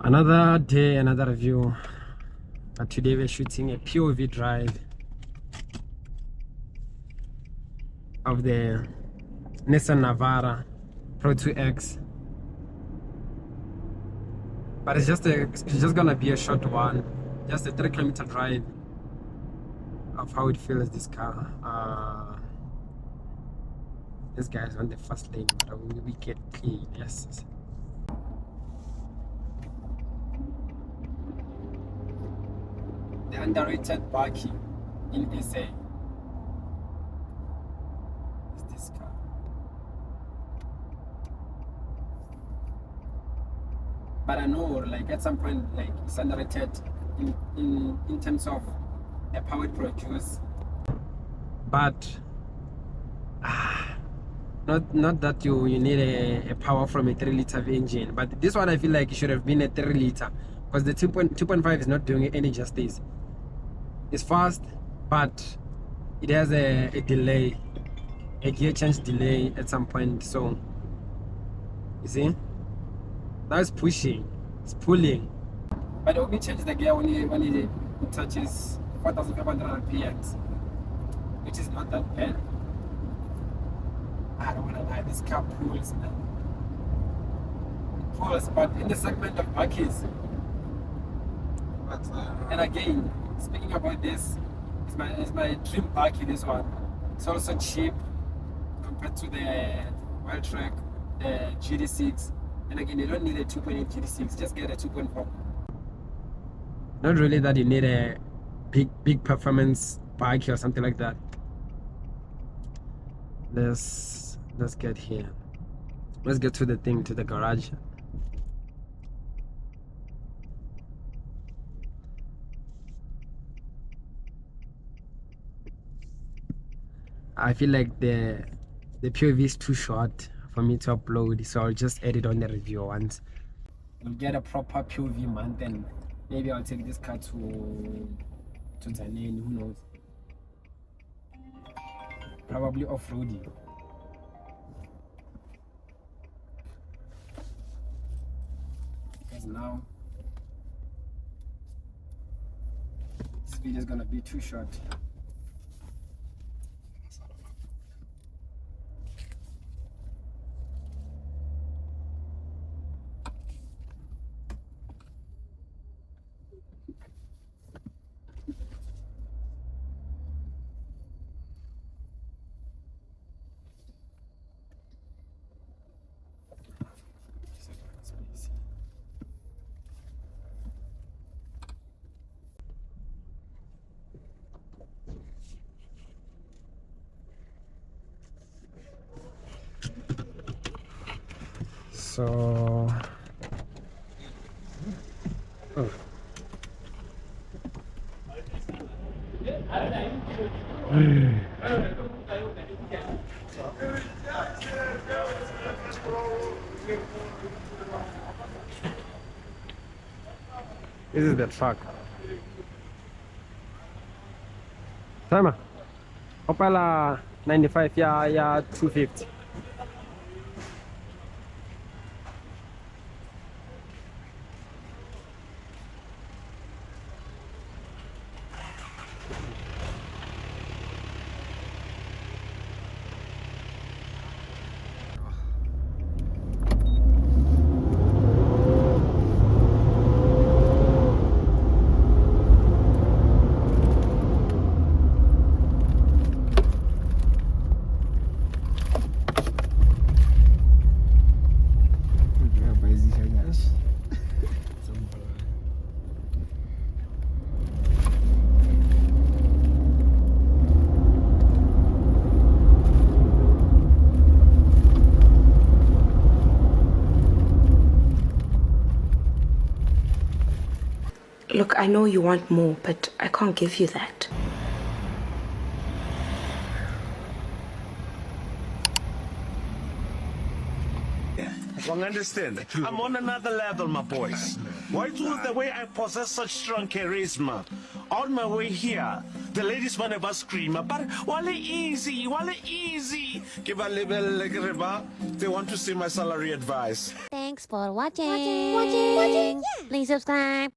Another day, another review, but today we're shooting a POV drive of the Nissan Navara Pro2X, but it's just gonna be a short one, just a 3-kilometer drive of how it feels, this car. This guy's on the first lane, but we get clean. Yes. The underrated parking in SA is this car. But I know, like, at some point, like, it's underrated in terms of the power it produces. But not that you need a power from a 3-liter engine, but this one I feel like it should have been a 3-liter, because the 2.5 is not doing any justice. It's fast, but it has a delay, a gear change delay at some point. So you see, now it's pushing, it's pulling, but it only changes the gear when it touches 4,500 RPMs, which is not that bad. I don't want to lie, this car pulls, man. It pulls, but in the segment of bakkies. And again, speaking about this, it's my dream bakkie, this one. It's also cheap compared to the Wildtrak, the GD6. And again, you don't need a 2.8 GD6, just get a 2.4. Not really that you need a big performance bakkie or something like that. Let's get here. Let's get to the thing, to the garage. I feel like the POV is too short for me to upload, so I'll just edit on the review once. We'll get a proper POV month, and maybe I'll take this car to Zaneni, who knows? Probably off-roading. Because now this video is gonna be too short. So this is the truck. Timer. Opala 95 ya 250. Look, I know you want more, but I can't give you that. Don't understand. I'm on another level, my boys. Why do the way I possess such strong charisma? On my way here, the ladies want to scream, but wale easy. Give a little, they want to see my salary advice. Thank Thanks for watching. Please subscribe.